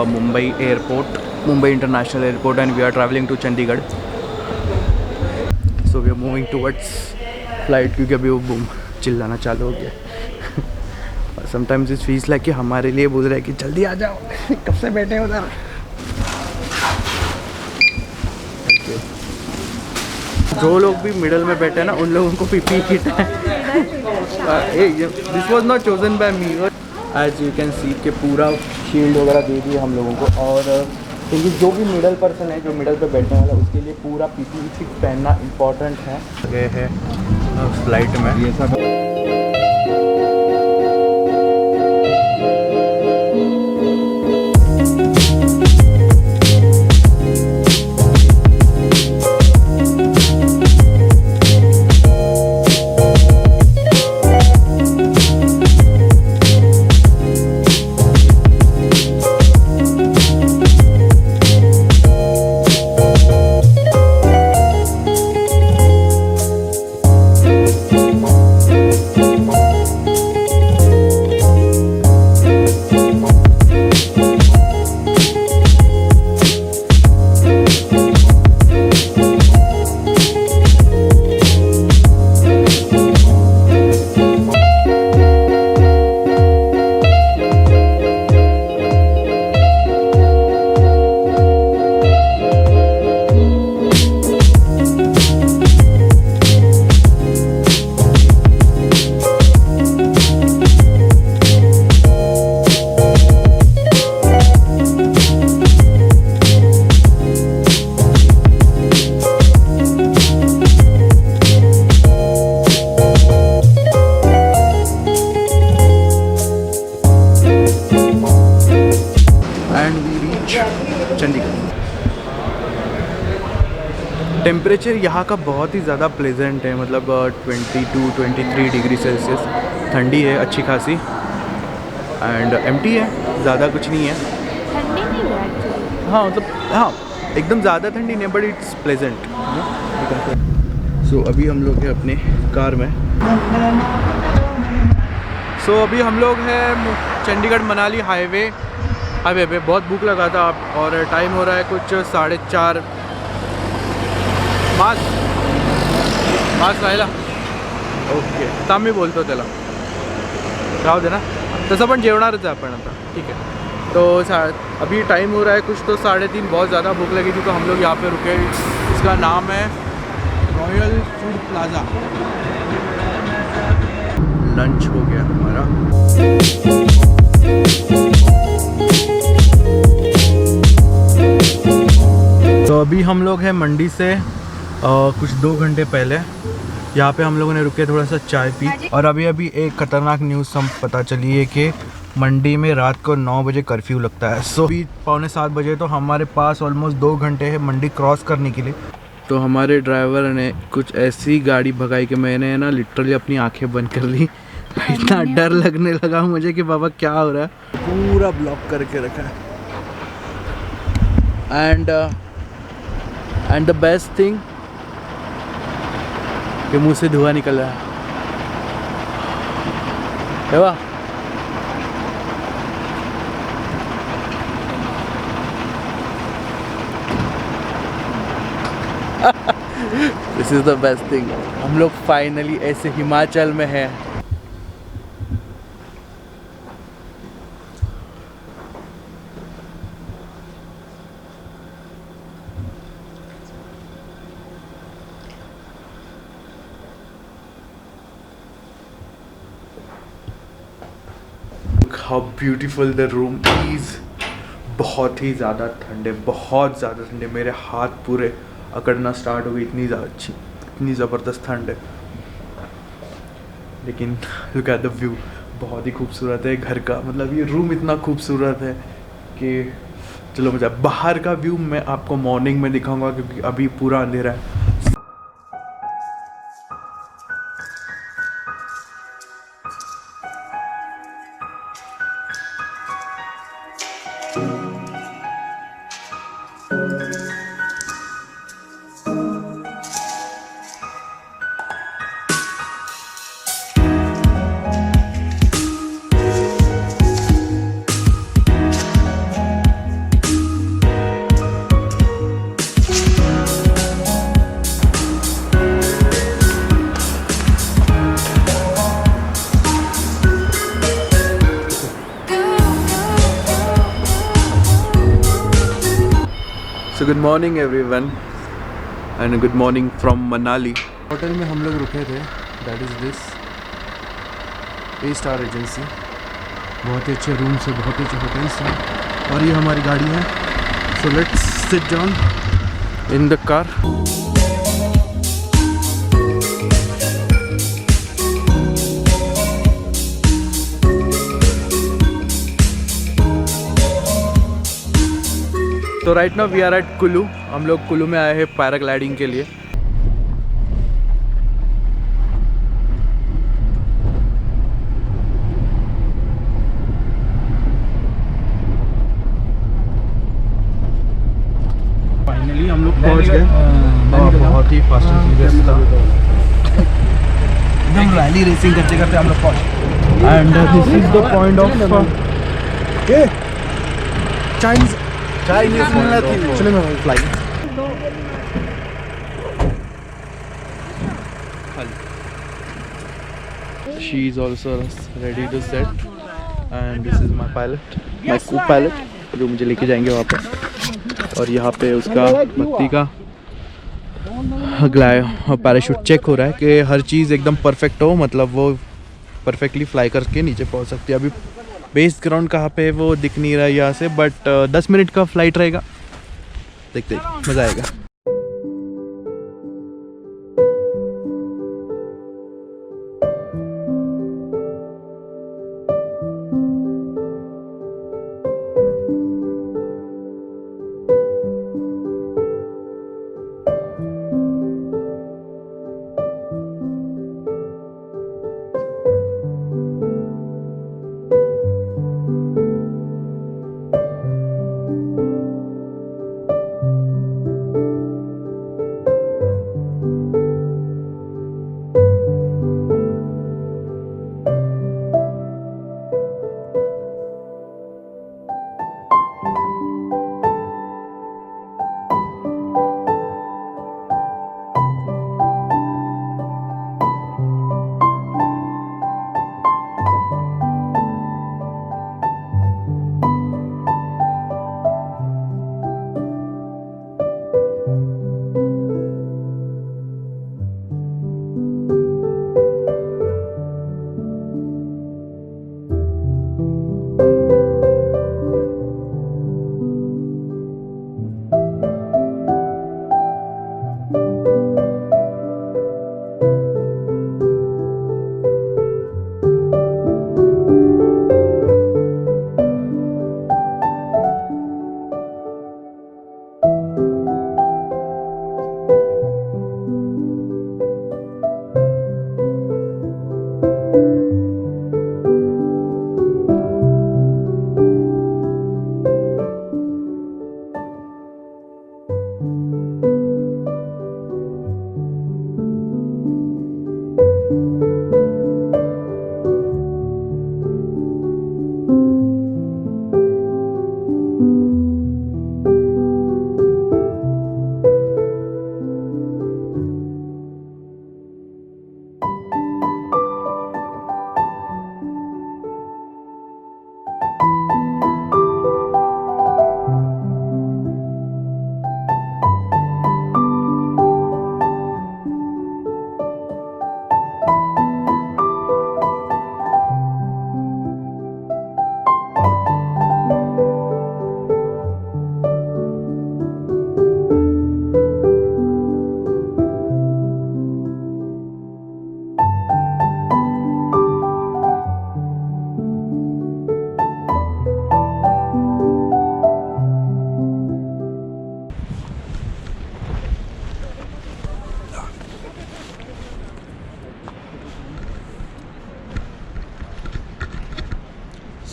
Mumbai airport, Mumbai international airport, and we are travelling to Chandigarh. So we are moving towards flight, क्योंकि अभी वो boom चिल्लाना चालू हो गया. समटाइम्स इट फील्स लाइक कि हमारे लिए बोल रहे हैं कि जल्दी आ जाओ, कब से बैठे हो उधर. जो लोग भी मिडल में बैठे हैं ना, उन लोगों को पीपी किट है. This was not chosen by me. As you can see कि पूरा शील्ड वगैरह दे दिए हम लोगों को. और क्योंकि जो भी मिडल पर्सन है, जो मिडल पे बैठने वाला, उसके लिए पूरा पीपी किट पहनना इम्पॉर्टेंट है. गए हैं फ्लाइट में ये सब. टेम्परेचर यहाँ का बहुत ही ज़्यादा प्लेजेंट है, मतलब 22-23 डिग्री सेल्सियस. ठंडी है अच्छी खासी, एंड एम्प्टी है, ज़्यादा कुछ नहीं है. ठंडी नहीं है एक्चुअली. हाँ मतलब हाँ, एकदम ज़्यादा ठंडी नहीं, बट इट्स प्लेजेंट. सो अभी हम लोग हैं अपने कार में. सो अभी हम लोग हैं चंडीगढ़ मनाली हाईवे पे. बहुत भूख लगा था और टाइम हो रहा है कुछ 4:30. मास राहिला. ओके, तामी बोलतो त्याला, राहू दे ना, तसं पण जेवणारच आहे आपण आता. ठीक है, तो अभी टाइम हो रहा है कुछ तो 3:30. बहुत ज़्यादा भूख लगी थी, तो हम लोग यहाँ पे रुके. इसका नाम है रॉयल फूड प्लाज़ा. लंच हो गया हमारा. तो अभी हम लोग हैं मंडी से कुछ 2 घंटे पहले. यहाँ पे हम लोगों ने रुके, थोड़ा सा चाय पी. और अभी एक ख़तरनाक न्यूज़ हम पता चली है कि मंडी में रात को 9 बजे कर्फ्यू लगता है. सो अभी 6:45 बजे, तो हमारे पास ऑलमोस्ट 2 घंटे है मंडी क्रॉस करने के लिए. तो हमारे ड्राइवर ने कुछ ऐसी गाड़ी भगाई कि मैंने ना लिटरली अपनी आंखें बंद कर ली. इतना डर लगने लगा मुझे कि बाबा क्या हो रहा है. पूरा ब्लॉक करके रखा है. एंड द बेस्ट थिंग कि मुंह से धुआं निकल रहा है वाह. This is the best thing. हम लोग फाइनली ऐसे हिमाचल में हैं. How beautiful the room is. बहुत ही ज़्यादा ठंडे, बहुत ज़्यादा ठंडे. मेरे हाथ पूरे अकड़ना स्टार्ट हो गई, इतनी ज़बरदस्त ठंड है. लेकिन लुक एट द व्यू, बहुत ही खूबसूरत है घर का. मतलब ये रूम इतना खूबसूरत है कि चलो मज़ा. बाहर का व्यू मैं आपको मॉर्निंग में दिखाऊंगा, क्योंकि अभी पूरा अंधेरा है. So good morning everyone and good morning from Manali. Hotel में हम लोग रुके थे, that is this A-Star Regency. बहुत ही अच्छे रूम्स है, बहुत ही अच्छे होटल्स हैं और ये हमारी गाड़ी है. So let's sit down in the car. तो right now we are at Kullu. हम लोग कुल्लू में आए हैं पैराग्लाइडिंग के लिए. फाइनली हम लोग पहुंच गए. बहुत ही फास्ट एंड फ्यूरियस था, एकदम रैली रेसिंग करते करते हम लोग पहुंच. And this is the point of Chinese मिलना थी. चलो मैं flying. She is also ready to set and this is my pilot, my co-pilot जो मुझे लेके जाएंगे वहाँ पे. और यहाँ पे उसका भक्ति का पैराशूट चेक हो रहा है कि हर चीज़ एकदम परफेक्ट हो, मतलब वो परफेक्टली फ्लाई करके नीचे पहुँच सकती है. अभी बेस ग्राउंड कहाँ पे है वो दिख नहीं रहा है यहाँ से, बट 10 मिनट का फ्लाइट रहेगा. देखते मज़ा आएगा.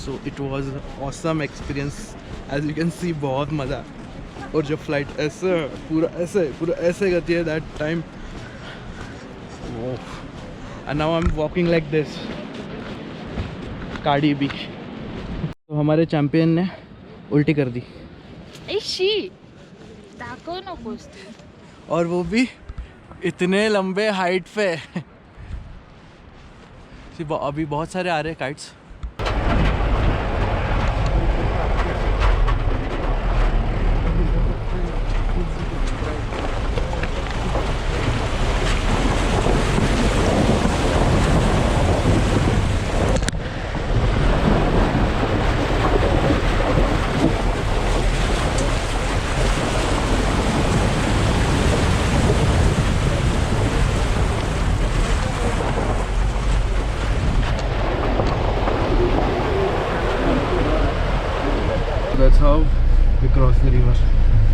So it was awesome experience. As you can see बहुत मज़ा. और जब फ्लाइट ऐसे पूरा ऐसे करती है that time. And now I am walking like this. Cardi B. तो हमारे चैम्पियन ने उल्टी कर दी. दाखव नकोस ते. और वो भी इतने लंबे हाइट पे. अभी बहुत सारे आ रहे हैं kites.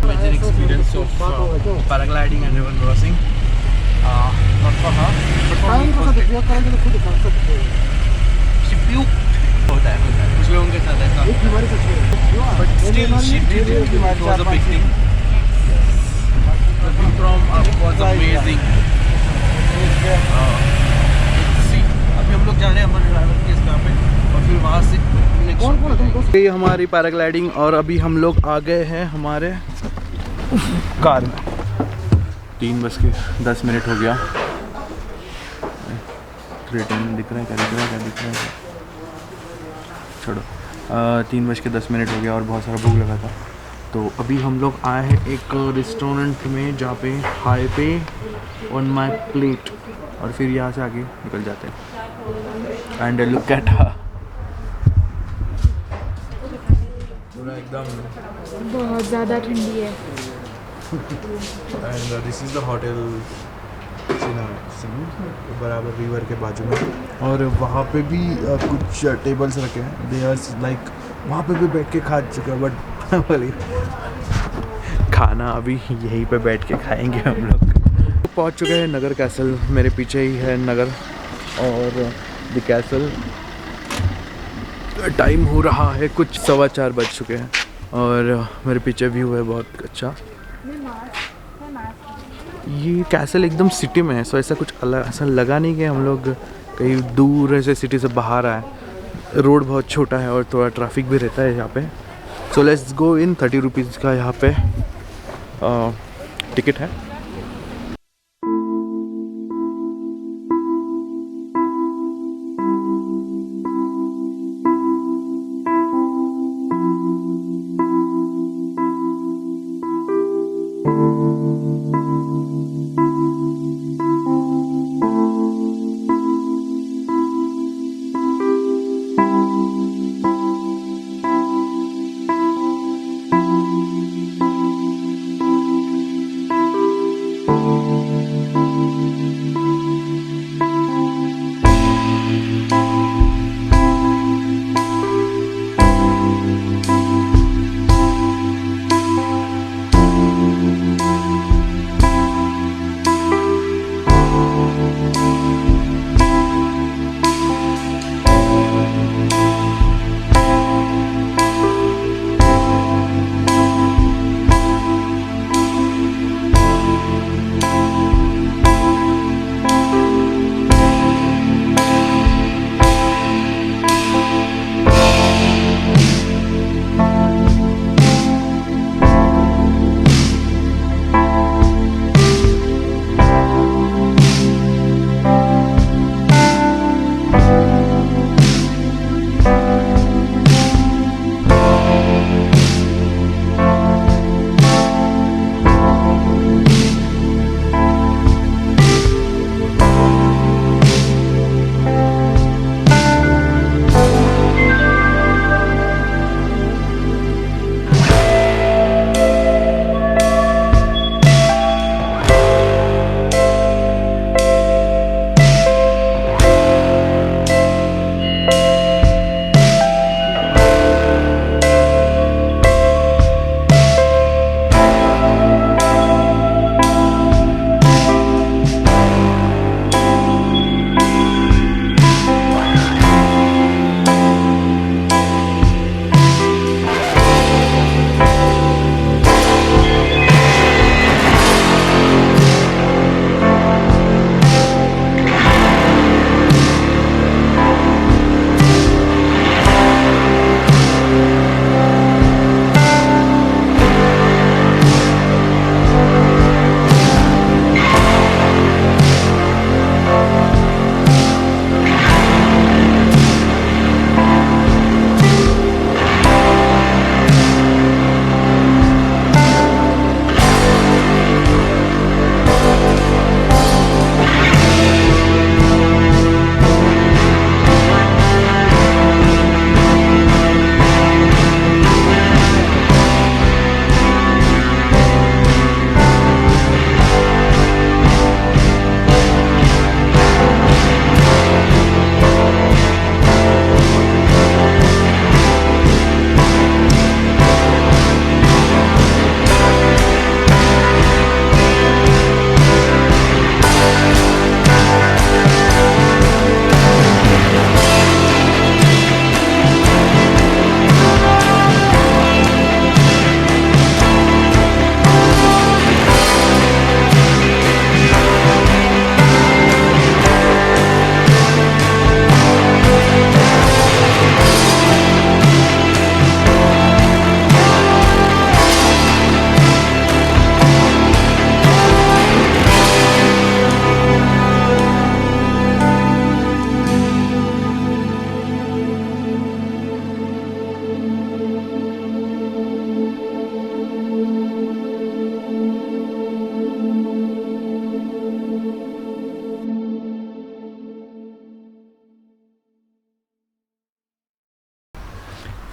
Imagine experience of paragliding and river crossing. Not for her, but for me it was शिप्यू होता है कुछ लोगों के साथ ऐसा but still she did it. It was a big thing. The view from up was amazing. See, अभी हम लोग जा रहे हैं हमारे ड्राइवर के जगह पे और फिर वहाँ से नेक्स्ट ये हमारी पैराग्लाइडिंग और अभी हम लोग आ गए हैं हमारे कार में 3:10 हो गया। रिटर्न दिख रहा है क्या दिख रहा है छोड़ो 3:10 हो गया और बहुत सारा भूख लगा था तो अभी हम लोग आए हैं एक रेस्टोरेंट में जहाँ पे हाई पे ऑन माई प्लेट और फिर यहाँ से आगे निकल जाते हैं एंड लुक एट पूरा एकदम बहुत ज़्यादा ठंडी है and this is the hotel बराबर रिवर के बाजू में और वहाँ पे भी कुछ टेबल्स रखे हैं दे आर लाइक वहाँ पे भी बैठ के खा चुका बट खाना अभी यहीं पे बैठ के खाएंगे हम लोग पहुँच चुके हैं नगर कैसल मेरे पीछे ही है नगर और द कैसल टाइम हो रहा है कुछ 4:15 बज चुके हैं और मेरे पीछे व्यू है बहुत अच्छा ये कैसल एकदम सिटी में है सो ऐसा कुछ अलग ऐसा लगा नहीं कि हम लोग कहीं दूर ऐसे सिटी से बाहर आए रोड बहुत छोटा है और थोड़ा ट्रैफिक भी रहता है यहाँ पे so let's go in 30 rupees का यहाँ पे टिकट है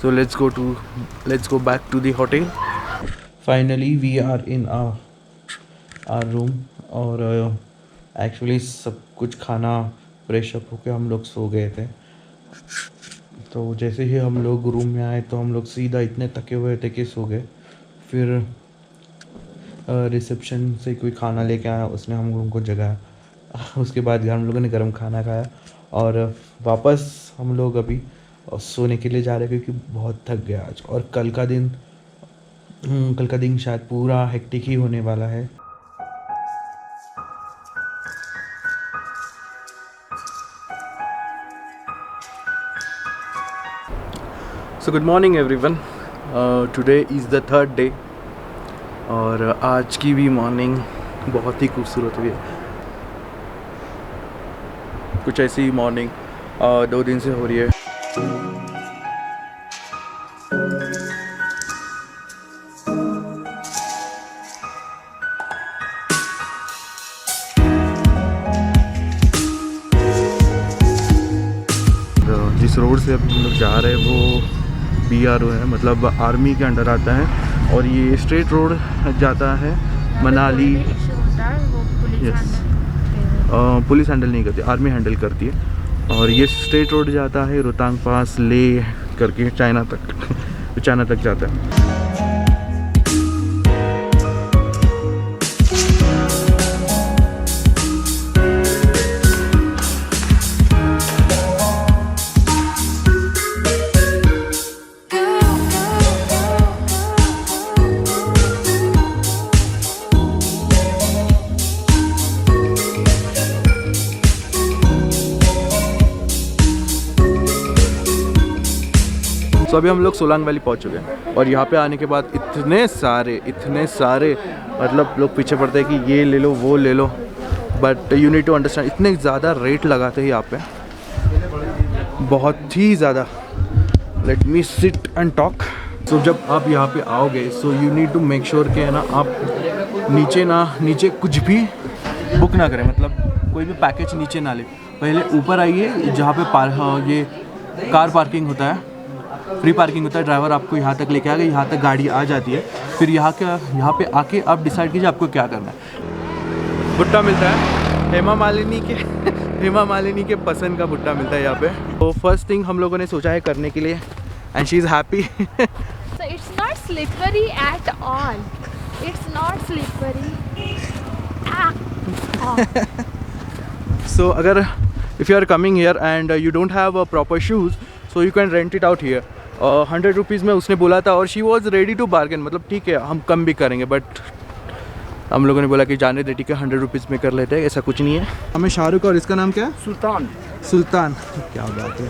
So let's go back to the hotel. Finally we are in our room और एक्चुअली सब कुछ खाना फ्रेश अप होके हम लोग सो गए थे। तो जैसे ही हम लोग रूम में आए तो हम लोग सीधा इतने थके हुए थे कि सो गए। फिर रिसेप्शन से कोई खाना लेके आया, उसने हम लोगों को जगाया। उसके बाद हम लोगों ने गर्म खाना खाया और वापस हम लोग अभी सोने के लिए जा रहे हैं क्योंकि बहुत थक गया आज। और कल का दिन शायद पूरा हेक्टिक ही होने वाला है। सो good morning everyone, today is the third day और आज की भी मॉर्निंग बहुत ही खूबसूरत हुई है। कुछ ऐसी ही मॉर्निंग 2 दिन से हो रही है। जिस रोड से अब हम लोग जा रहे हैं वो BRO है, मतलब आर्मी के अंडर आता है और ये स्ट्रेट रोड जाता है मनाली। यस, पुलिस हैंडल नहीं करती, आर्मी हैंडल करती है। और ये स्ट्रेट रोड जाता है रोहतांग पास ले करके चाइना तक जाता है। तो अभी हम लोग सोलांग वैली पहुंच चुके हैं और यहाँ पे आने के बाद इतने सारे मतलब लोग पीछे पड़ते हैं कि ये ले लो वो ले लो, but you need to understand इतने ज़्यादा रेट लगाते हैं यहाँ पे, बहुत ही ज़्यादा। Let me sit and talk. So जब आप यहाँ पे आओगे so you need to make sure कि है ना आप नीचे कुछ भी बुक ना करें, मतलब कोई भी पैकेज नीचे ना ले। पहले ऊपर आइए जहाँ पे ये कार पार्किंग होता है, फ्री पार्किंग होता है। ड्राइवर आपको यहाँ तक लेके आएगा, यहाँ तक गाड़ी आ जाती है। फिर यहाँ पे आके आप डिसाइड कीजिए आपको क्या करना है। भुट्टा मिलता है हेमा मालिनी के पसंद का भुट्टा मिलता है यहाँ पे। तो फर्स्ट थिंग हम लोगों ने सोचा है करने के लिए and she is happy. So it's not slippery at all. It's not slippery. So अगर if you are coming here and you don't have proper shoes, so you can rent it out here. 100 rupees में उसने बोला था और she was ready to bargain, मतलब ठीक है हम कम भी करेंगे, बट हम लोगों ने बोला कि जाने दे, ठीक है 100 रुपीज़ में कर लेते हैं, ऐसा कुछ नहीं है। हमें शाहरुख और इसका नाम क्या है? सुल्तान। क्या बात है।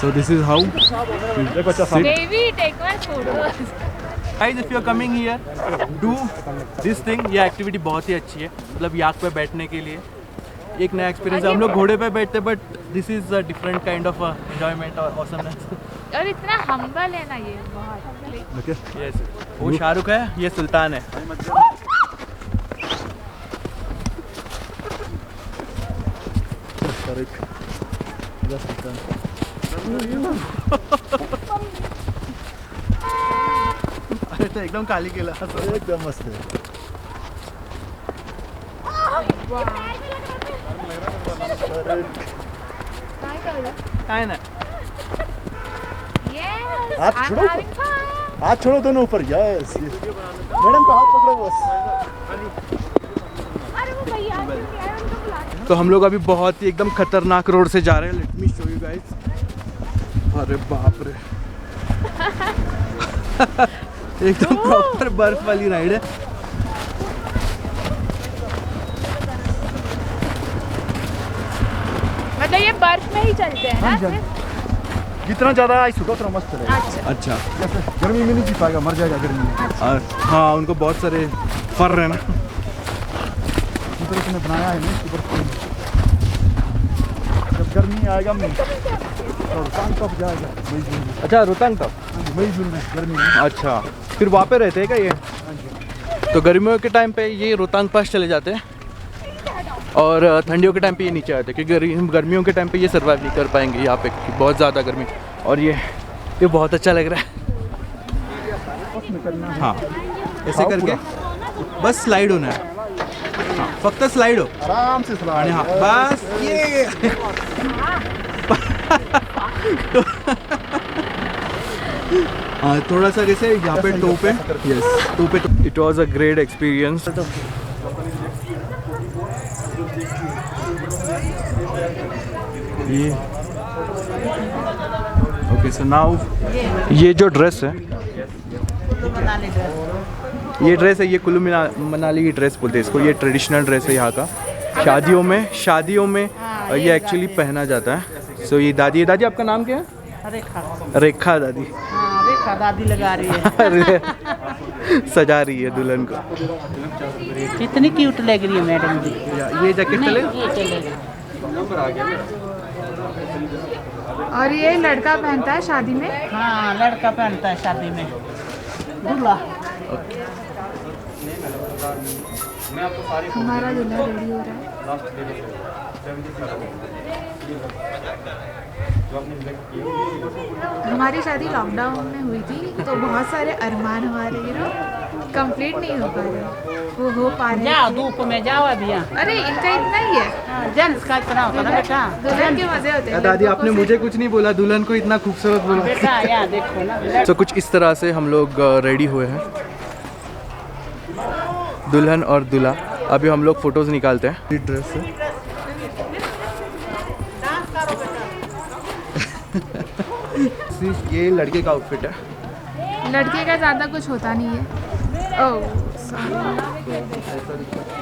So this is how. Baby, take my photos. Guys, if you are coming here, do this thing. ये एक्टिविटी बहुत ही अच्छी है, मतलब याक पे बैठने के लिए एक नया एक्सपीरियंस है। हम लोग घोड़े पे बैठते हैं, but this is a different kind of enjoyment और ऑसमनेस। और इतना हम्बल है ना ये बहुत। यस, वो शाहरुख है, ये सुल्तान है। अरे तो एकदम काली केला, एकदम मस्त है। काय ना हाथ छोड़ो दोनों ऊपर। यस मैडम का हाथ पकड़ो बस। तो हम लोग अभी बहुत ही एकदम खतरनाक रोड से जा रहे हैं। Let me show you guys. अरे बाप रे एकदम प्रॉपर बर्फ वाली राइड है। मतलब ये बर्फ में ही चलते हैं ना? जितना ज़्यादा आइस होगा उतना मस्त रहेगा। अच्छा, जैसे गर्मी में नहीं जी पाएगा, मर जाएगा गर्मी में। हाँ, उनको बहुत सारे फर है ना, उसने बनाया है ना ऊपर। जब गर्मी आएगा रोहतांग तक जाएगा मई जून में। अच्छा, रोहतांग तक मई जून में गर्मी में। अच्छा, फिर वहाँ पे रहते हैं क्या ये? तो गर्मियों के टाइम पे ये रोहतांग पास चले जाते हैं और ठंडियों के टाइम पे ये नीचे आते हैं क्योंकि गर्मियों के टाइम पे ये सर्वाइव नहीं कर पाएंगे यहाँ पे क्योंकि बहुत ज़्यादा गर्मी। और ये बहुत अच्छा लग रहा है। हाँ ऐसे करके बस स्लाइड होना है। हाँ फक्त स्लाइड हो आराम से चला। हाँ बस ये हाँ थोड़ा सा जैसे यहाँ पे टो पे। यस टो पे। It was a great experience. ये ओके सो नाउ ये जो ड्रेस है ये ड्रेस है ये कुल्लू मनाली की ड्रेस बोलते हैं इसको। ये ट्रेडिशनल ड्रेस है यहाँ का। शादियों में ये एक्चुअली पहना जाता है। सो ये दादी आपका नाम क्या है? रेखा दादी। हाँ, रेखा दादी लगा रही है। सजा रही है दुल्हन को। कितनी क्यूट लग रही है मैडम जी। ये जैकेट चले ये चलेगा। और ये लड़का पहनता है शादी में। हाँ लड़का पहनता है शादी में दूल्हा। हमारा दूल्हा रेडी हो रहा है। हमारी शादी लॉकडाउन में हुई थी तो बहुत सारे अरमान हमारे कंप्लीट नहीं हो पा रहे। वो हो पा रहे। जाओ धूप में जाओ अभी। अरे इनका इतना ही है। हाँ, जेंट्स का इतना होता ना बेटा। दुल्हन के मजे होते हैं। दादी आपने मुझे कुछ नहीं बोला, दुल्हन को इतना खूबसूरत बोला। बेटा यहाँ देखो ना। तो कुछ इस तरह से हम लोग रेडी हुए हैं दुल्हन और दूल्हा। अभी हम लोग फोटोज निकालते हैं। ड्रेस है ये लड़के का आउटफिट है। लड़के का ज़्यादा कुछ होता नहीं है। ओह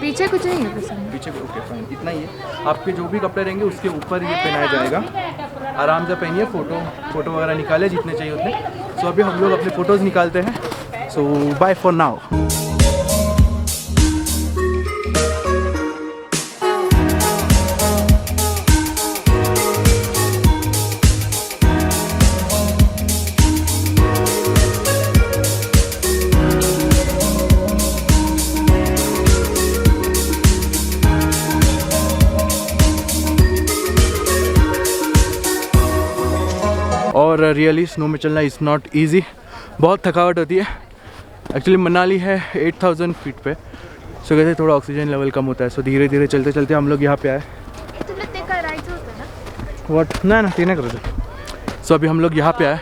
पीछे कुछ नहीं है पसंद। पीछे ओके फाइन इतना ही है। आपके जो भी कपड़े रहेंगे उसके ऊपर ये पहनाया जाएगा। आराम से पहनिए। फोटो वगैरह निकाले जितने चाहिए उतने। सो अभी हम लोग अपने फ़ोटोज़ निकालते हैं। सो बाय फॉर नाउ। और रियली स्नो में चलना इज़ नॉट ईजी। बहुत थकावट होती है। एक्चुअली मनाली है 8000 फीट पे। सो कहते थोड़ा ऑक्सीजन लेवल कम होता है। सो धीरे धीरे चलते चलते हम लोग यहाँ पे आए। व्हाट ना तीन कर दो। सो अभी हम लोग यहाँ पे आए।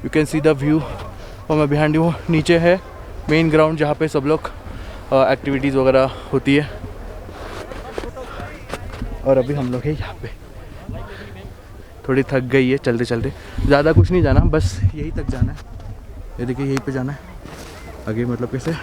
You can see the view और मैं बिहाइंड यू। नीचे है मेन ग्राउंड जहाँ पे सब लोग एक्टिविटीज़ वगैरह होती है। और अभी हम लोग है यहाँ पे। थोड़ी थक गई है चलते चलते। ज़्यादा कुछ नहीं जाना, बस यही तक जाना है। ये देखिए यहीं पे जाना है। आगे मतलब कैसे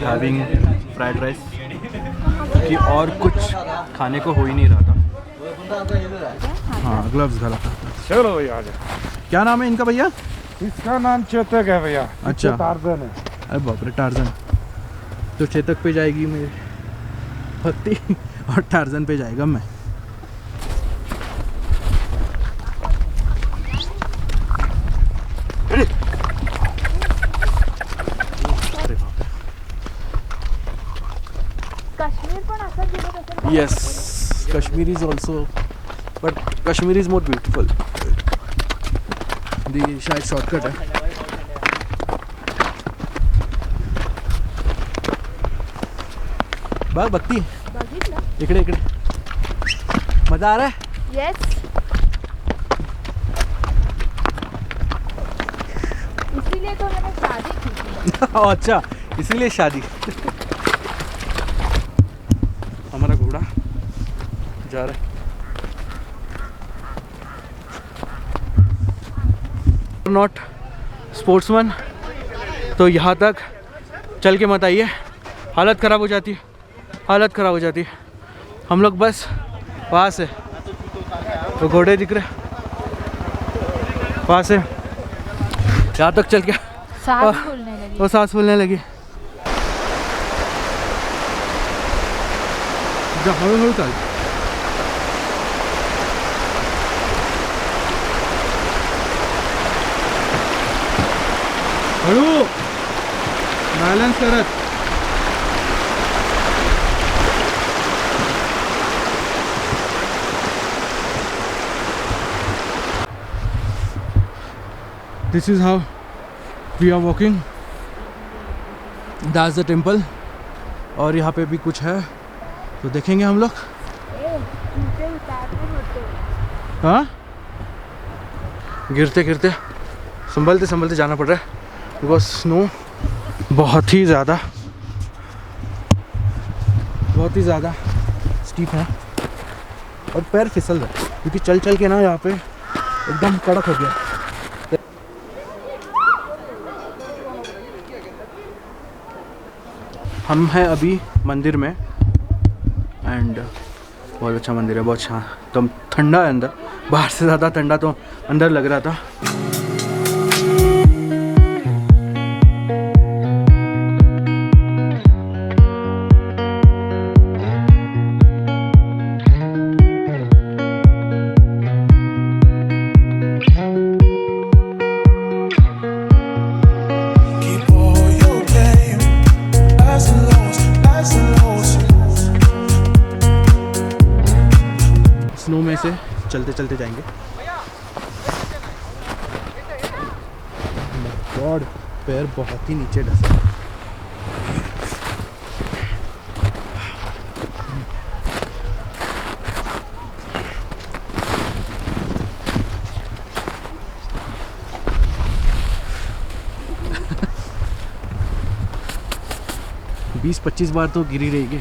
हैविंग फ्राइड राइस कि और कुछ खाने को हो ही नहीं रहा था। हाँ ग्लव्स गला था। चलो भैया। क्या नाम है इनका भैया? इसका नाम चेतक है भैया। अच्छा टार्जन है। अरे बाप रे टार्जन। तो चेतक पे जाएगी मेरी भक्ति और टार्जन पे जाएगा मैं। Yes, Kashmir is also, but Kashmir is more beautiful. The शायद शॉर्टकट है। बघ भक्ती इकडे इकडे मजा आ रहा है। Yes. इसीलिए तो मैंने शादी की। अच्छा इसीलिए शादी। हमारा घोड़ा जा रहे हैं। नॉट स्पोर्ट्समैन तो यहाँ तक चल के मत आइए, हालत ख़राब हो जाती है, हालत ख़राब हो जाती है। हम लोग बस वहाँ से तो घोड़े दिख रहे, वहाँ से यहाँ तक चल के सांस फूलने लगी। वो सांस फूलने लगी। हळूहळू चल। हळू बॅलन्स करत। This is how we are walking. That's the temple. और यहाँ पे भी कुछ है तो देखेंगे हम लोग। हाँ, गिरते गिरते संभलते संभलते जाना पड़ रहा है बिकॉज स्नो बहुत ही ज़्यादा स्टीप है और पैर फिसल रहा है क्योंकि चल चल के ना यहाँ पे एकदम कड़क हो गया। हम हैं अभी मंदिर में एंड बहुत अच्छा मंदिर है, बहुत अच्छा, एकदम ठंडा है अंदर, बाहर से ज़्यादा ठंडा तो अंदर लग रहा था। स्नो में से चलते चलते जाएंगे। गॉड, पैर बहुत ही नीचे डसे। बीस 25 बार तो गिरी रहेगी।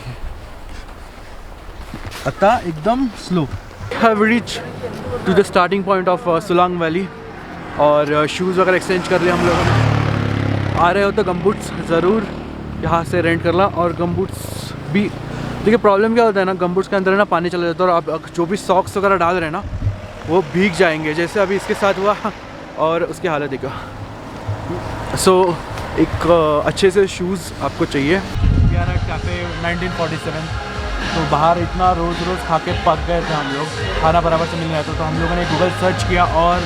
अतः एकदम slow. Have reached to the starting point of Sulang Valley और शूज़ वगैरह एक्सचेंज कर लिया हम लोगों ने। आ रहे हो तो गमबूट्स ज़रूर यहाँ से रेंट कर ला। और गमबूट्स भी देखिए, प्रॉब्लम क्या होता है ना, गमबूट्स के अंदर है ना पानी चला जाता है और आप जो भी सॉक्स वगैरह डाल रहे हैं ना वो भीग जाएंगे, जैसे अभी इसके साथ हुआ और उसकी हालत देखो। सो एक अच्छे से शूज़ आपको चाहिए। कैफ़े 1947 तो बाहर इतना रोज़ खा के पक गए थे हम लोग, खाना बराबर से मिल रहा था, तो हम लोगों ने गूगल सर्च किया और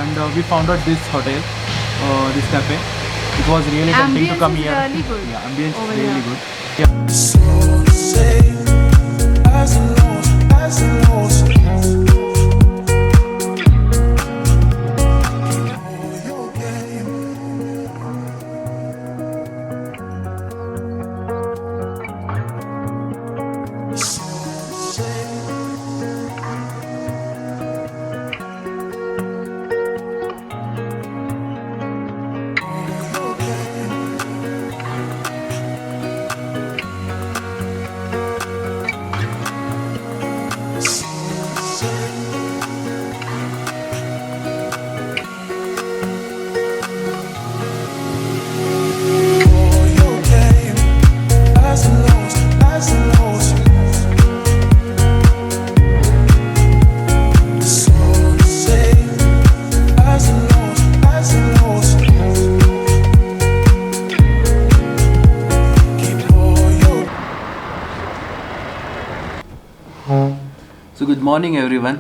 and we found out this hotel, this cafe. It was really tempting to come here. Ambience really good. So good morning everyone,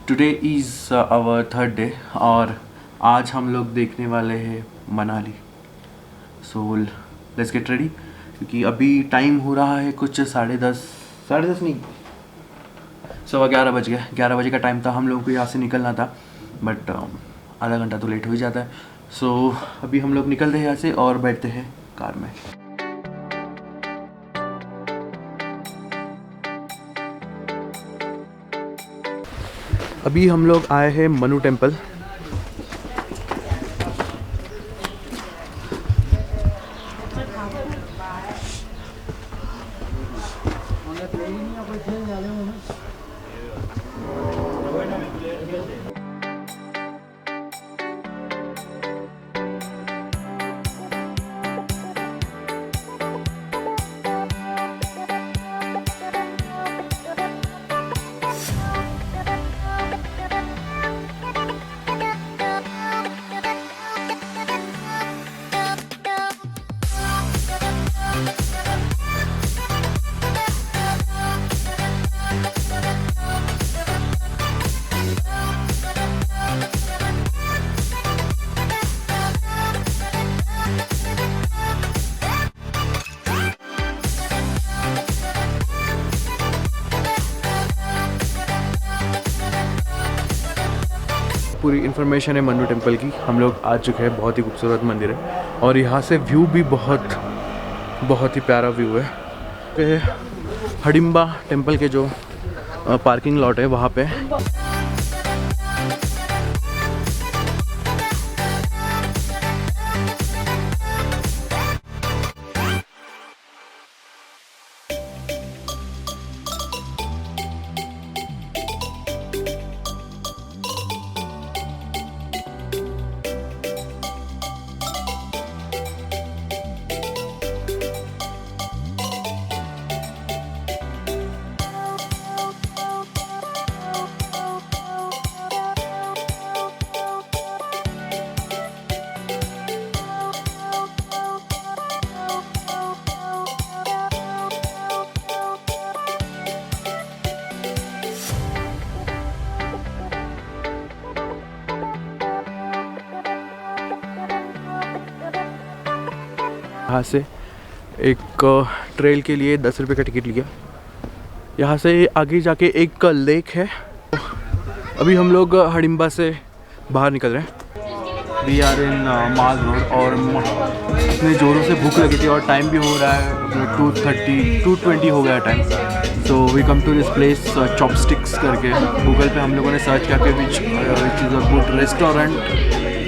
today is our third day और आज हम लोग देखने वाले हैं Manali. So let's get ready, क्योंकि अभी time हो रहा है कुछ 10:30 नहीं 11:15 बज गया। 11 बजे का टाइम था हम लोगों को यहाँ से निकलना था, बट आधा घंटा तो लेट हो ही जाता है। सो अभी हम लोग निकलते हैं यहाँ से और बैठते हैं कार में। अभी हम लोग आए हैं मनु टेम्पल। पूरी इन्फॉर्मेशन है मन्नू टेम्पल की। हम लोग आ चुके हैं, बहुत ही खूबसूरत मंदिर है और यहाँ से व्यू भी बहुत ही प्यारा व्यू है। पे हडिम्बा टेम्पल के जो पार्किंग लॉट है वहाँ पे यहाँ से एक ट्रेल के लिए 10 रुपये का टिकट लिया। यहाँ से आगे जाके एक लेक है। अभी हम लोग हडिम्बा से बाहर निकल रहे हैं। We are in Mall road और इतने ज़ोरों से भूख लगी थी और टाइम भी हो रहा है 2:20 हो गया time. So we come to this place Chopsticks करके। गूगल पे हम लोगों ने सर्च किया कि which is a good restaurant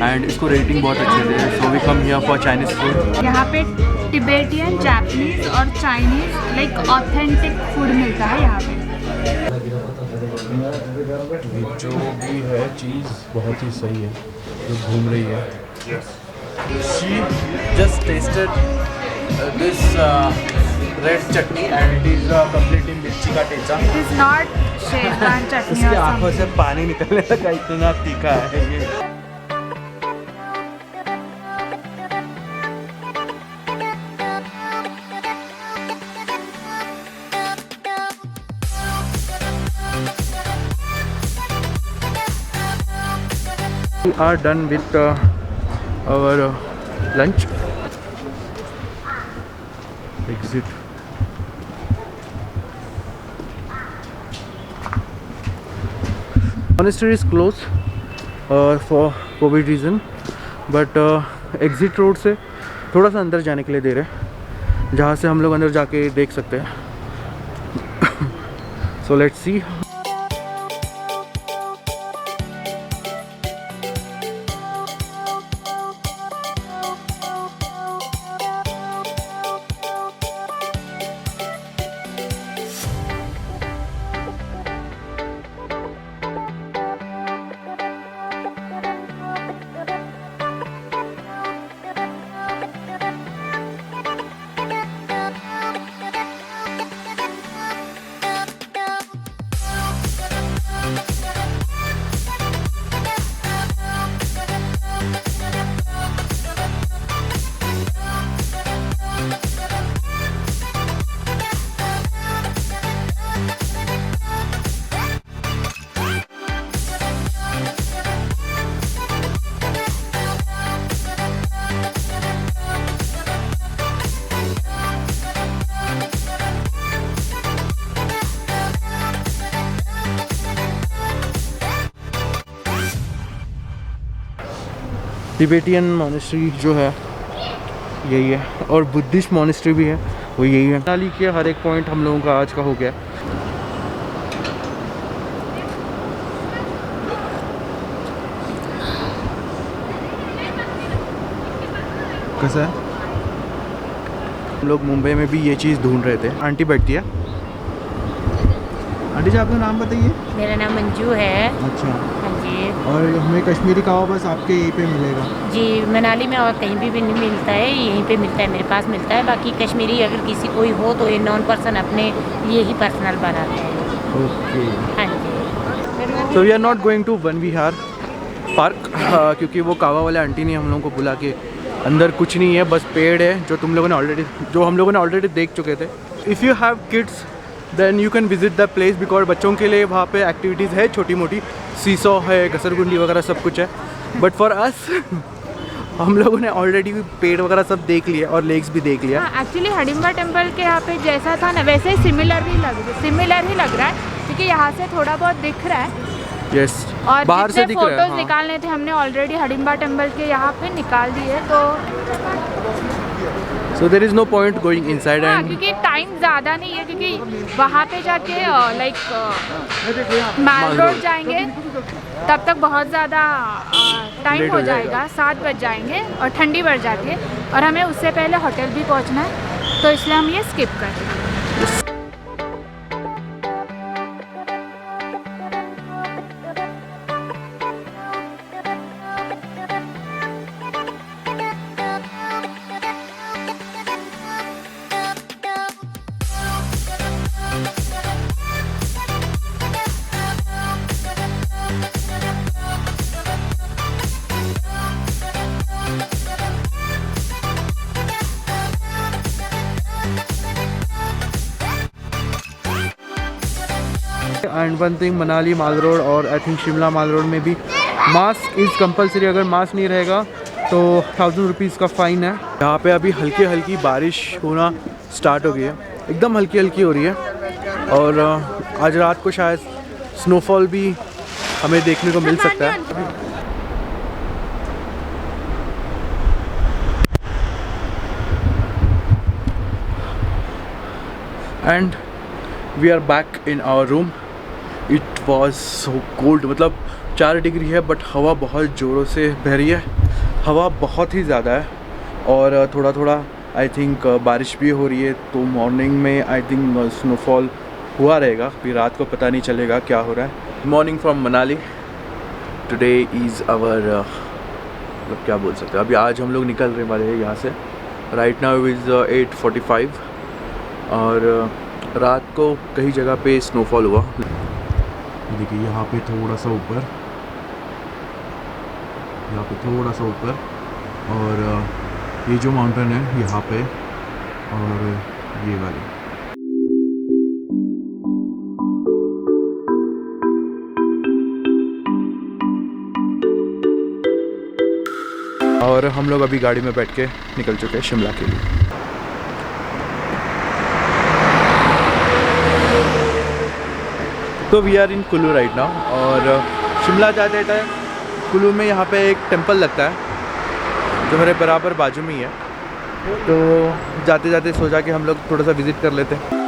and इसको रेटिंग बहुत अच्छे थे। So we come here for Chinese food. यहाँ पे टिबेटियन, जापानीज और चाइनीज लाइक ऑथेंटिक फूड मिलता है यहाँ पे। जो भी है चीज़ बहुत ही सही है जो घूम रही है। She just tasted this red chutney and it is completely मिर्ची का टेचा। इट इज नॉट शेजवान चटनी। उसके आंखों से पानी निकलने लगा, इतना तीखा है ये। We are done with our lunch. Exit. Monastery is closed for COVID reason, but exit road से थोड़ा सा अंदर जाने के लिए दे रहे हैं, जहाँ से हम लोग अंदर जाके देख सकते हैं। So let's see. Tibetan monastery जो है यही है और बुद्धिस्ट मॉनेस्ट्री भी है वो यही है। मनाली के हर एक पॉइंट हम लोगों का आज का हो गया। कैसा है? हम लोग मुंबई में भी ये चीज़ ढूंढ रहे थे। आंटी बैठती है। आंटी जी आपका नाम बताइए। मेरा नाम मंजू है। अच्छा। हाँ जी। और हमें कश्मीरी कबाब बस आपके यहीं पे मिलेगा? जी, मनाली में और कहीं भी नहीं मिलता है, यहीं पे मिलता है, मेरे पास मिलता है। बाकी कश्मीरी अगर किसी कोई हो तो ये नॉन पर्सन अपने लिए ही पर्सनल बनाते हैं। ओके। हाँ जी। So we are not going to Van Vihar park क्योंकि वो कावा वाले आंटी ने हम लोगों को बुला के अंदर कुछ नहीं है, बस पेड़ है जो हम लोगों ने ऑलरेडी देख चुके थे। If you have kids then you can visit the place because बच्चों के लिए वहाँ पे एक्टिविटीज़ है छोटी मोटी, सीसॉ है, घसरगुंडी वगैरह सब कुछ है। बट फॉर अस हम लोगों ने ऑलरेडी पेड़ वगैरह सब देख लिया और लेक्स भी देख लिया। हाँ, एक्चुअली हडिम्बा टेम्पल के यहाँ पे जैसा था ना वैसे ही सिमिलर ही लग रहा है क्योंकि यहाँ से थोड़ा बहुत दिख रहा है यस और बाहर से जितने दिख रहा है। फोटोज हाँ। निकालने थे हमने ऑलरेडी हडिम्बा टेम्पल के यहाँ पे निकाल दिए। तो so there is no point going inside हाँ, एंड क्योंकि टाइम ज़्यादा नहीं है, क्योंकि वहाँ पे जाके लाइक माल रोड जाएंगे तब तक बहुत ज़्यादा टाइम Late हो हो जाएगा। जाएगा, 7 बज जाएंगे और ठंडी बढ़ जाती है और हमें उससे पहले होटल भी पहुँचना है, तो इसलिए हम ये स्किप कर रहे हैं। And one thing, Manali mall road और I think Shimla mall road में भी मास्क इज़ कंपलसरी। अगर मास्क नहीं रहेगा तो 1000 रुपीज़ का फ़ाइन है। यहाँ पे अभी हल्की हल्की बारिश होना स्टार्ट हो गई है, एकदम हल्की हल्की हो रही है। और आज रात को शायद स्नोफॉल भी हमें देखने को मिल सकता है। And we are back in our room. It was so cold, मतलब 4 डिग्री है बट हवा बहुत ज़ोरों से बह रही है। हवा बहुत ही ज़्यादा है और थोड़ा थोड़ा आई थिंक बारिश भी हो रही है। तो मॉर्निंग में आई थिंक स्नोफॉल हुआ रहेगा, फिर रात को पता नहीं चलेगा क्या हो रहा है। Morning from Manali. Today is our मतलब क्या बोल सकते हैं, अभी आज हम लोग निकल रहे वाले हैं यहाँ से। राइट नाउ इज़ 8:45 और रात को कई जगह पे स्नोफॉल हुआ। देखिए यहाँ पे थोड़ा सा ऊपर, यहाँ पे थोड़ा सा ऊपर, और ये जो माउंटेन है यहाँ पे, और ये वाली। और हम लोग अभी गाड़ी में बैठ के निकल चुके हैं शिमला के लिए। तो we are in Kullu right now, और शिमला जाते टाइम कुल्लू में यहाँ पे एक टेंपल लगता है जो मेरे बराबर बाजू में ही है। तो जाते जाते सोचा कि हम लोग थोड़ा सा विज़िट कर लेते हैं।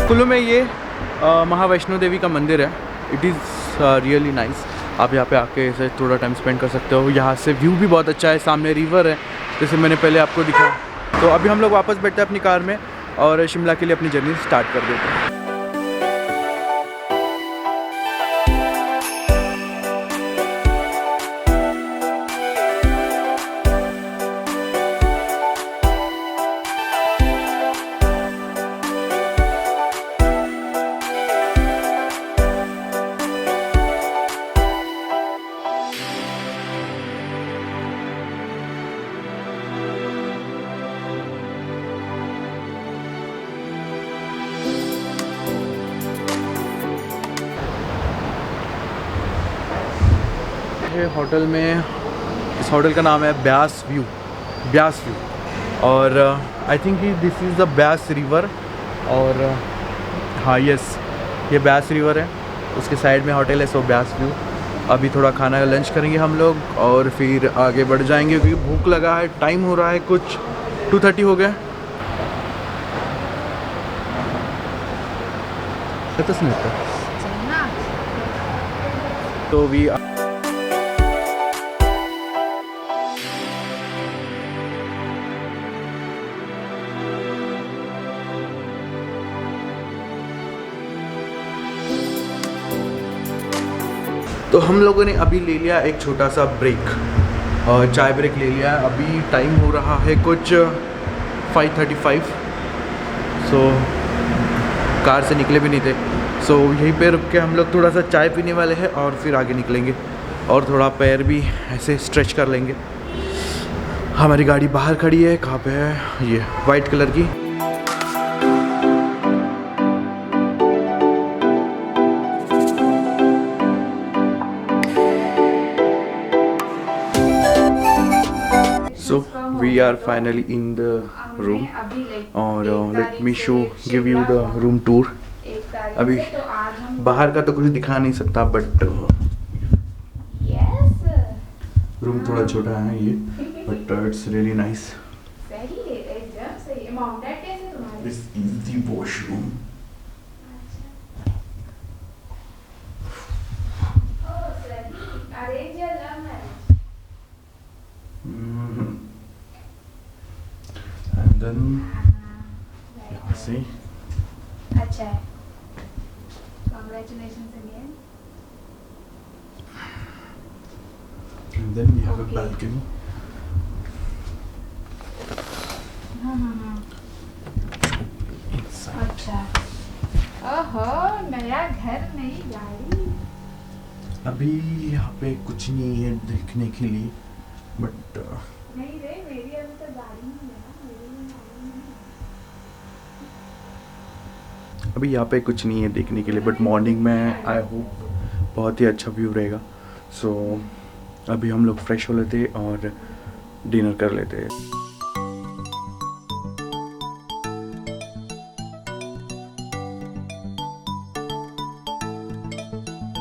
कुल्लू में ये महावैष्णो देवी का मंदिर है। It is really nice. आप यहाँ पे आके ऐसे थोड़ा टाइम स्पेंड कर सकते हो। यहाँ से व्यू भी बहुत अच्छा है, सामने रिवर है जैसे मैंने पहले आपको दिखाया। तो अभी हम लोग वापस बैठते हैं अपनी कार में और शिमला के लिए अपनी जर्नी स्टार्ट कर देते हैं। होटल में, इस होटल का नाम है ब्यास व्यू, ब्यास व्यू। और I think this is the Beas river. और हाँ यस, ये ब्यास रिवर है, उसके साइड में होटल है, सो ब्यास व्यू। अभी थोड़ा खाना लंच करेंगे हम लोग और फिर आगे बढ़ जाएंगे क्योंकि भूख लगा है। टाइम हो रहा है कुछ 2:30 हो गया कसं नाही होतं. चल ना. तो वी तो हम लोगों ने अभी ले लिया एक छोटा सा ब्रेक, चाय ब्रेक ले लिया. अभी टाइम हो रहा है कुछ 5:35. सो कार से निकले भी नहीं थे. सो यहीं पे रुक के हम लोग थोड़ा सा चाय पीने वाले हैं और फिर आगे निकलेंगे और थोड़ा पैर भी ऐसे स्ट्रेच कर लेंगे. हमारी गाड़ी बाहर खड़ी है. कहाँ पे है? ये वाइट कलर की. So we are finally in the room और let me give you the room tour. अभी बाहर का तो कुछ दिखा नहीं सकता बट रूम थोड़ा छोटा है ये, but it's really nice. This is the washroom. And then यहाँ से अच्छा है. Congratulations again. and then we have a balcony. Inside. अच्छा. ओहो, नया घर नई गाड़ी. अभी यहाँ पे कुछ नहीं है देखने के लिए बट नहीं रे, मेरी अभी तो गाड़ी नहीं है ना, मेरी गाड़ी नहीं है. अभी यहाँ पे कुछ नहीं है देखने के लिए बट मॉर्निंग में आई होप बहुत ही अच्छा व्यू रहेगा. सो अभी हम लोग फ्रेश हो लेते और डिनर कर लेते.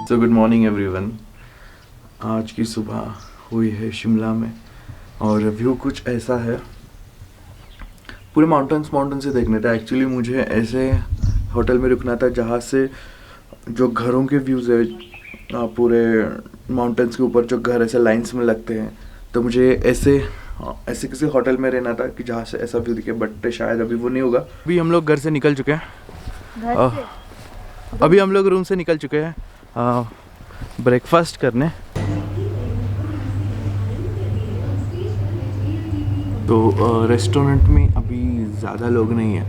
सो गुड मॉर्निंग एवरीवन. आज की सुबह हुई है शिमला में और व्यू कुछ ऐसा है. पूरे माउंटेन से देखने थे. एक्चुअली मुझे ऐसे होटल में रुकना था जहाँ से जो घरों के व्यूज़ है पूरे माउंटेन्स के ऊपर जो घर ऐसे लाइंस में लगते हैं, तो मुझे ऐसे किसी होटल में रहना था कि जहाँ से ऐसा व्यू दिखे बट शायद अभी वो नहीं होगा. अभी हम लोग घर से निकल चुके हैं. अभी हम लोग रूम से निकल चुके हैं ब्रेकफास्ट करने. तो रेस्टोरेंट में अभी ज़्यादा लोग नहीं हैं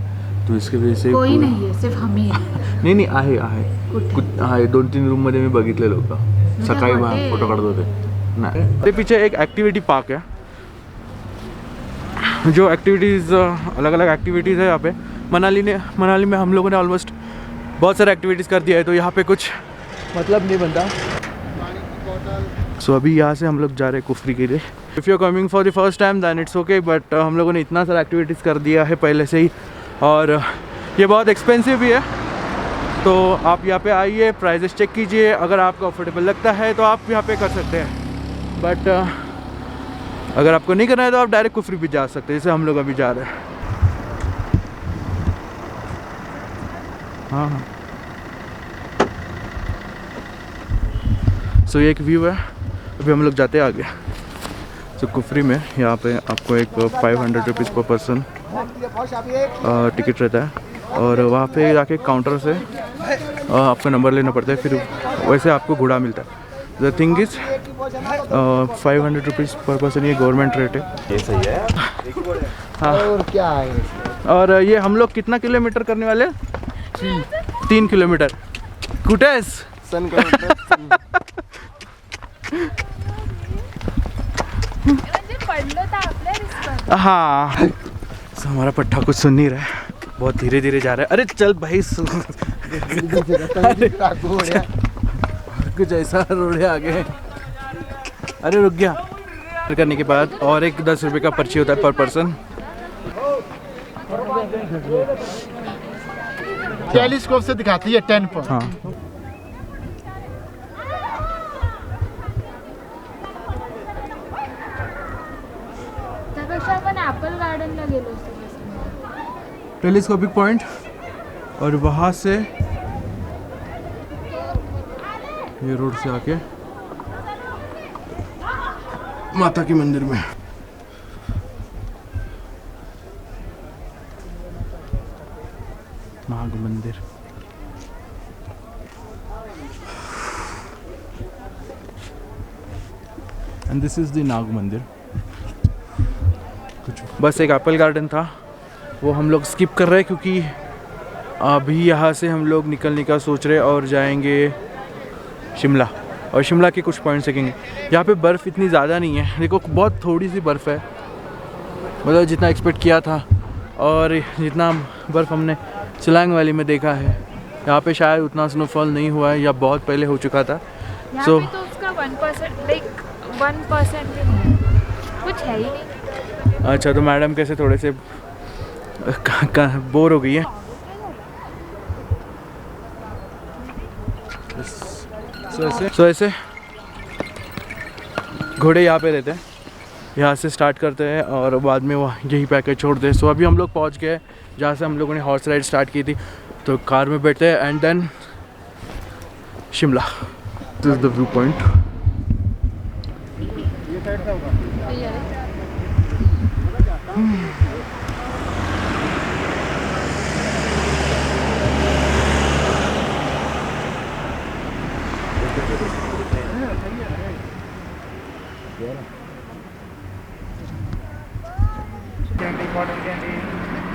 तो इसके वजह से कोई नहीं है, सिर्फ हम ही हैं. नाही आहे कुछ आहे. 2-3 रूम मध्ये मी बघितले लोक सकाळी बाहेर फोटो काढत होते. नाही ते पीछे एक एक्टिविटी पार्क है जो एक्टिविटीज़ अलग अलग एक्टिविटीज़ है यहाँ पे. मनाली में हम लोगों ने ऑलमोस्ट बहुत सारे एक्टिविटीज़ कर दिया है तो यहाँ पे कुछ मतलब नहीं बनता. सो अभी यहाँ से हम लोग जा रहे हैं कुफरी के लिए. If you are coming for the first time then it's okay but हम लोगों ने इतना सारा एक्टिविटीज़ कर दिया है पहले से ही और ये बहुत एक्सपेंसिव भी है. तो आप यहाँ पे आइए, प्राइजेस चेक कीजिए, अगर आपको अफोर्डेबल लगता है तो आप यहाँ पे कर सकते हैं बट अगर आपको नहीं करना है तो आप डायरेक्ट कुफरी भी जा सकते हैं जैसे हम लोग अभी जा रहे हैं. हाँ. सो ये एक व्यू है. अभी हम लोग जाते हैं आगे. सो कुफरी में यहाँ पे आपको एक 500 रुपीज़ पर पर्सन टिकट रहता है और वहाँ पे जाके काउंटर से आपका नंबर लेना पड़ता है, फिर वैसे आपको घोड़ा मिलता है. द थिंग इज़ 500 रुपीज़ पर पर्सन ये गवर्नमेंट रेट है. ये सही है. हाँ. और क्या है. और ये हम लोग कितना किलोमीटर करने वाले हैं? 3 किलोमीटर. कुठेस हाँ. हमारा पट्टा कुछ सुन नहीं रहा है, बहुत धीरे धीरे जा रहा है. अरे चल भाई कुछ ऐसा रोड आगे. अरे रुक गया. करने के बाद और एक 10 रुपये का पर्ची होता है पर पर्सन. टेलीस्कोप से दिखाती है 10 पर. हाँ. त्यापेक्षा आपण ॲपल गार्डनला गेलो असतो. टेलीस्कोपिक पॉइंट और वहाँ से ये रोड से आके माता के मंदिर में। नाग मंदिर। एंड दिस इज द नाग मंदिर। कुछ बस एक एप्पल गार्डन था, वो हम लोग स्किप कर रहे हैं क्योंकि अभी यहाँ से हम लोग निकलने का सोच रहे हैं और जाएंगे शिमला, और शिमला के कुछ पॉइंट्स देखेंगे। यहाँ पे बर्फ़ इतनी ज़्यादा नहीं है, देखो बहुत थोड़ी सी बर्फ़ है, मतलब जितना एक्सपेक्ट किया था और जितना बर्फ़ हमने शिलांग वैली में देखा है, यहाँ पे शायद उतना स्नोफॉल नहीं हुआ है या बहुत पहले हो चुका था। यहाँ So- पे तो उसका 1% लाइक 1% भी नहीं है, कुछ है ही नहीं। अच्छा, तो मैडम कैसे थोड़े से बोर हो गई है। सो ऐसे घोड़े यहाँ पे रहते हैं, यहाँ से स्टार्ट करते हैं और बाद में वो यहीं पे आकर छोड़ते हैं। सो अभी हम लोग पहुँच गए जहाँ से हम लोगों ने हॉर्स राइड स्टार्ट की थी, तो कार में बैठते हैं and then Shimla. This is the view point.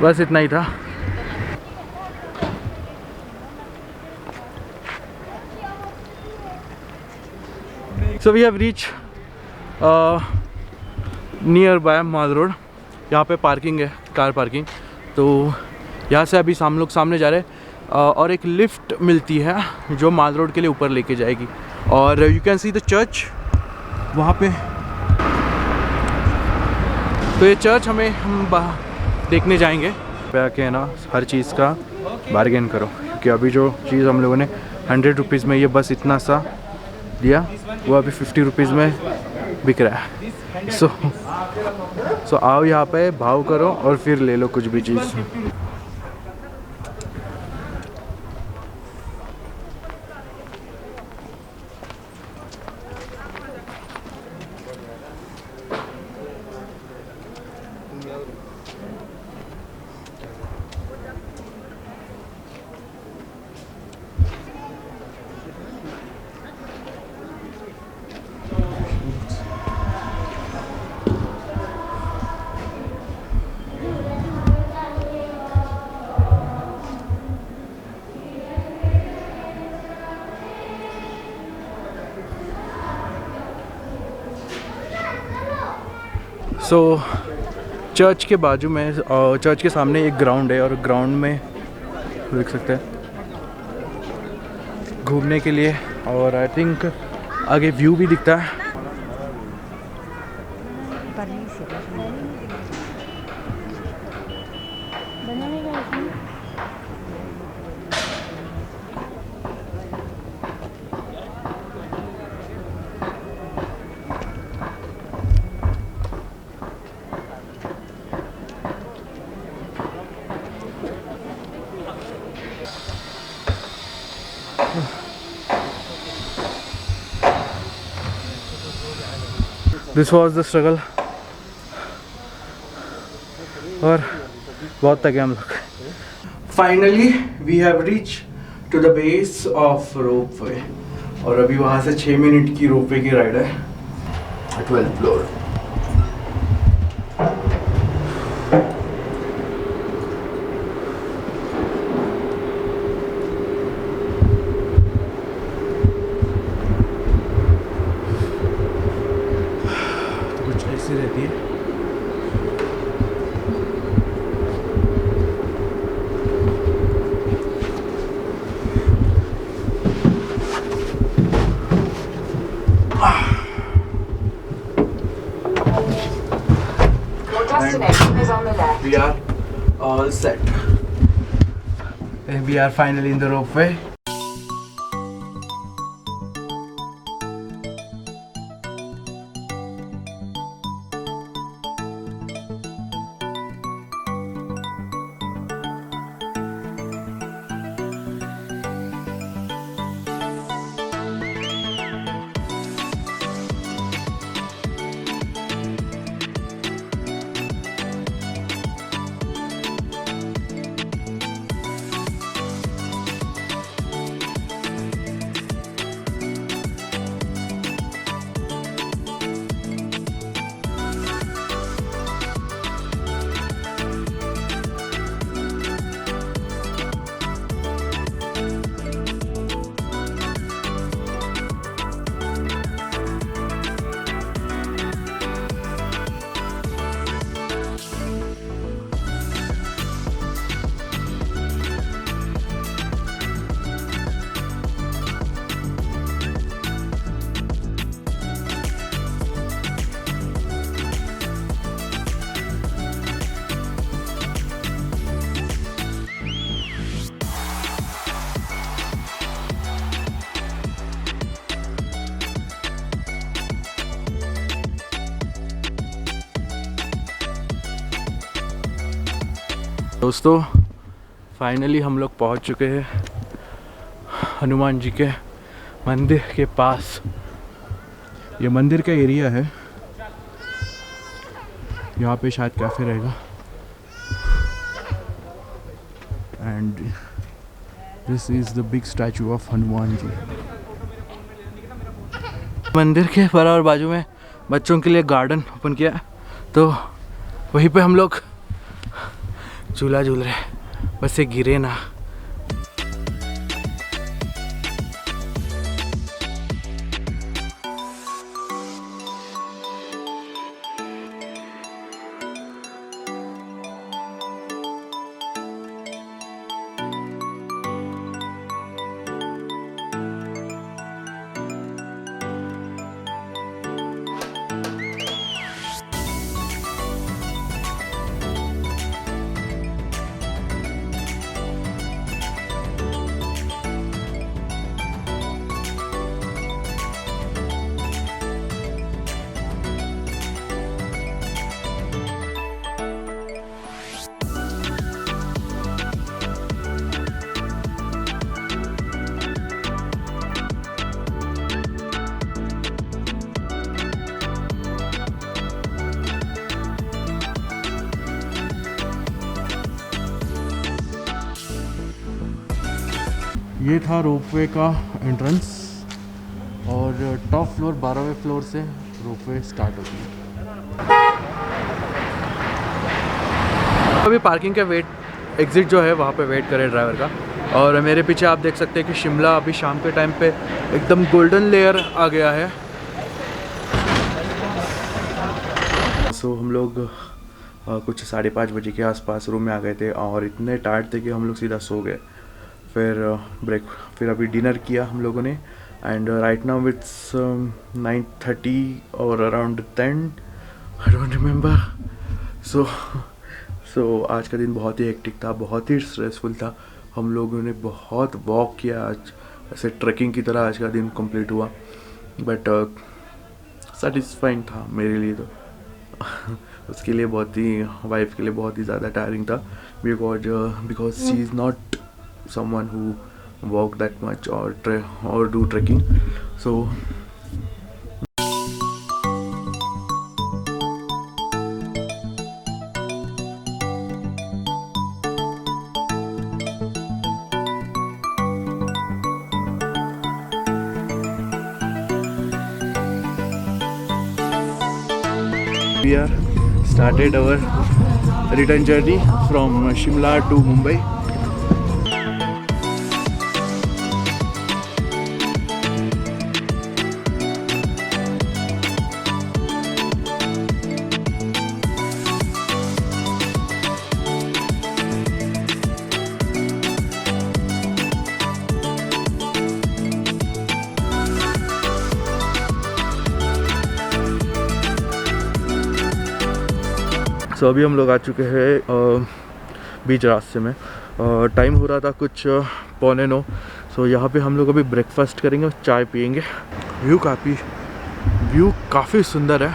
बस इतना ही था। So we have reached nearby Mall Road. यहाँ पे पार्किंग है, कार पार्किंग। तो यहाँ से अभी हम लोग सामने जा रहे हैं और एक लिफ्ट मिलती है जो माल रोड के लिए ऊपर लेके जाएगी। और you can see the church वहाँ पे। तो ये चर्च हम देखने जाएंगे। पे आके ना हर चीज़ का बार्गेन करो, क्योंकि अभी जो चीज़ हम लोगों ने 100 रुपीज़ में ये बस इतना सा दिया, वो अभी 50 रुपीज़ में बिक रहा है। सो आओ यहाँ पे भाव करो और फिर ले लो कुछ भी चीज़। सो चर्च के बाजू में चर्च के सामने एक ग्राउंड है और ग्राउंड में देख सकते हैं घूमने के लिए, और आई थिंक आगे व्यू भी दिखता है। दिस वॉज द स्ट्रगल, और बहुत थके हम लोग। Finally we have reach to the base of rope way, और अभी वहाँ से 6 मिनट की रोप वे की राइड है 12th फ्लोर। रहती है। Your destination is on the left. We are all set. And we are finally in the ropeway. दोस्तों फाइनली हम लोग पहुंच चुके हैं हनुमान जी के मंदिर के पास। ये मंदिर का एरिया है, यहाँ पे शायद कैफे रहेगा। And this is the big statue of Hanuman ji. मंदिर के बराबर बाजू में बच्चों के लिए गार्डन ओपन किया, तो वहीं पे हम लोग झूला झूल रहे, बस ये गिरे ना। ये था रोपवे का एंट्रेंस और टॉप फ्लोर 12वें फ्लोर से रोपवे स्टार्ट होती है। अभी पार्किंग का वेट एग्ज़िट जो है वहाँ पे वेट करें ड्राइवर का। और मेरे पीछे आप देख सकते हैं कि शिमला अभी शाम के टाइम पे एकदम गोल्डन लेयर आ गया है। सो हम लोग कुछ 5:30 बजे के आसपास रूम में आ गए थे और इतने टायर्ड थे कि हम लोग सीधा सो गए। फिर अभी डिनर किया हम लोगों ने। एंड राइट नाउ इट्स 9:30 और अराउंड 10, आई डोंट रिमेंबर। सो आज का दिन बहुत ही हेक्टिक था, बहुत ही स्ट्रेसफुल था। हम लोगों ने बहुत वॉक किया आज, ऐसे ट्रैकिंग की तरह आज का दिन कंप्लीट हुआ। बट सेटिस्फाइंग था मेरे लिए तो उसके लिए बहुत ही, वाइफ के लिए बहुत ही ज़्यादा टायरिंग था, because she is not someone who walk that much or do trekking. So we are started our return journey from Shimla to Mumbai. सो अभी हम लोग आ चुके हैं बीच रास्ते में। टाइम हो रहा था कुछ 8:45। सो यहाँ पे हम लोग अभी ब्रेकफास्ट करेंगे और चाय पियेंगे। व्यू काफ़ी सुंदर है।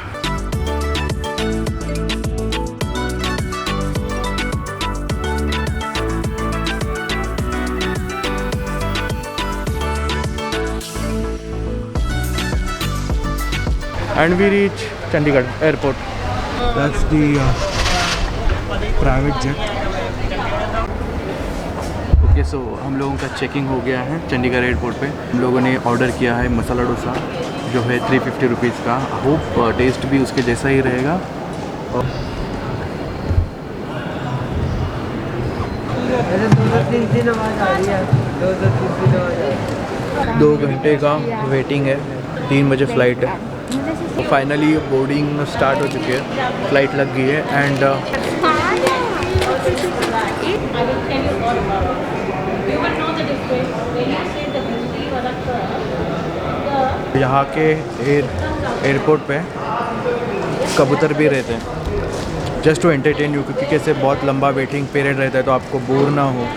And we reach Chandigarh airport. That's the private jet. Okay, so हम लोगों का चेकिंग हो गया है चंडीगढ़ एयरपोर्ट पे। हम लोगों ने ऑर्डर किया है मसाला डोसा जो है 350 रुपीज़ का। होप टेस्ट भी उसके जैसा ही रहेगा। 2 घंटे का वेटिंग है, 3 बजे फ़्लाइट है। तो फाइनली बोर्डिंग स्टार्ट हो चुकी है, फ़्लाइट लग गई है। एंड यहाँ के एयरपोर्ट पे कबूतर भी रहते हैं जस्ट टू एंटरटेन यू, क्योंकि कैसे बहुत लंबा वेटिंग पीरियड रहता है तो आपको बोर ना हो।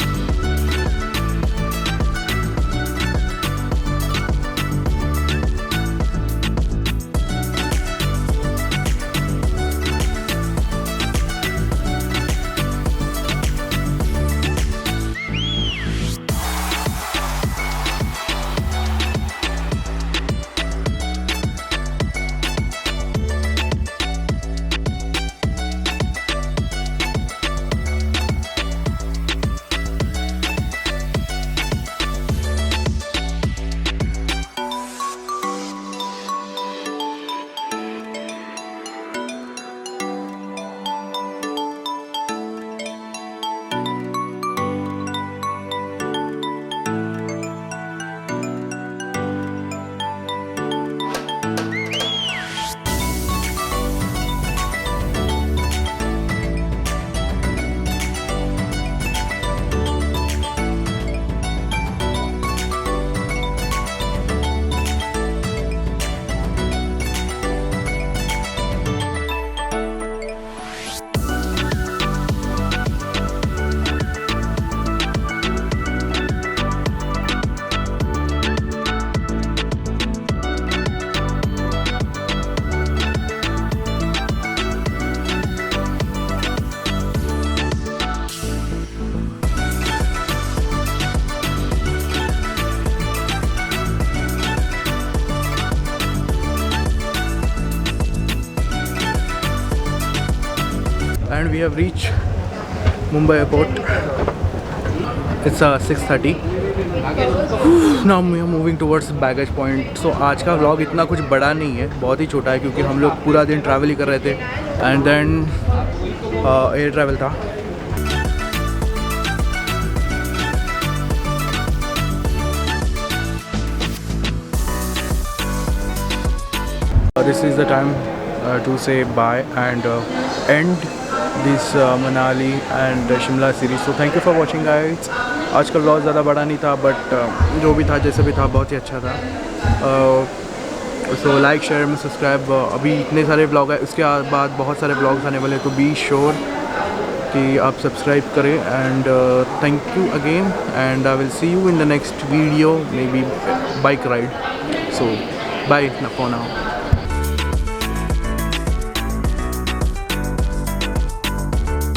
we have reached Mumbai airport. It's 6:30. Now we are moving towards baggage point. So आज का vlog इतना कुछ बड़ा नहीं है, बहुत ही छोटा है क्योंकि हम लोग पूरा दिन ट्रैवल ही कर रहे थे एंड देन एयर ट्रैवल था. This is the time to say bye and end this Manali and Shimla series. So thank you for watching guys. आज का vlog ज़्यादा बड़ा नहीं था बट जो भी था जैसे भी था बहुत ही अच्छा था. So like share and subscribe. अभी इतने सारे vlog है, उसके बाद बहुत सारे vlogs आने वाले, तो be sure कि आप सब्सक्राइब करें and thank you again and I will see you in the next video, maybe bike ride. So bye for now.